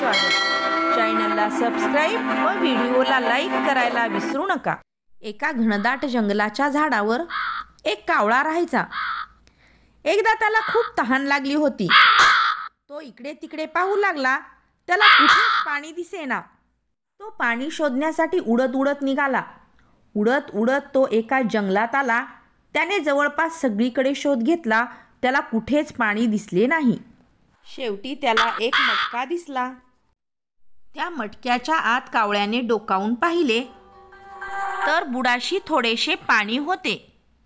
स्वागत। चॅनलला सबस्क्राईब व व्हिडिओला लाईक करायला विसरू नका। एका घनदाट जंगलाच्या झाडावर एक कावळा राहायचा। एकदा त्याला खूप तहान लागली होती। तो इकडे तिकडे पाहू लागला। त्याला कुठेच पाणी दिसेना। तो पाणी शोधण्यासाठी उडत उडत निघाला। उडत उडत तो एका जंगलात आला। त्याने जवळपास सगळीकडे शोध घेतला। त्याला कुठेच पाणी दिसले नाही। शेवटी त्याला एक मटका दिसला। त्या मटक्याच्या आत कावळ्याने डोकावून पाहिले तर बुडाशी थोडेसे पाणी होते।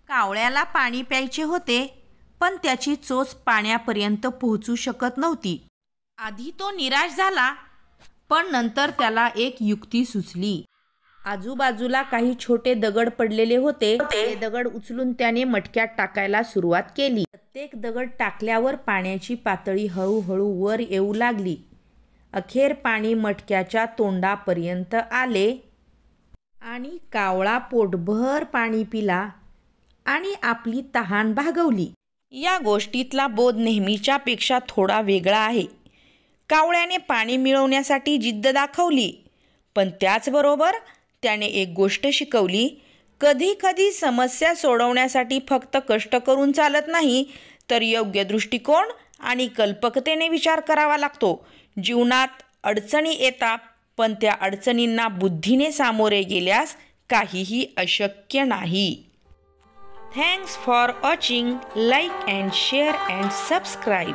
कावळ्याला पाणी प्यायचे होते, पण त्याची चोच पाण्यापर्यंत पोहोचू शकत नव्हती। आधी तो निराश झाला, पण नंतर त्याला एक युक्ती सुचली। आजूबाजूला काही छोटे दगड पडलेले होते। ते दगड उचलून त्याने मटक्यात टाकायला सुरुवात केली। प्रत्येक दगड टाकल्यावर पाण्याची पातळी हळूहळू वर येऊ लागली। अखेर पाणी मटक्याच्या तोंडापर्यंत आले आणि कावळा पोटभर पाणी पिला आणि आपली तहान भागवली। या गोष्टीतला बोध नेहमीच्या पेक्षा थोडा वेगळा आहे। कावळ्याने पाणी मिळवण्यासाठी जिद्द दाखवली, पण त्याचबरोबर त्याने एक गोष्ट शिकवली, कधी कधी समस्या सोडवण्यासाठी फक्त कष्ट करून चालत नाही, तर योग्य दृष्टिकोन आणि कल्पकतेने विचार करावा लागतो। जीवनात अडचणी येतात, पण त्या अडचणींना बुद्धीने सामोरे गेल्यास काहीही अशक्य नाही। Thanks for watching. Like and share and subscribe.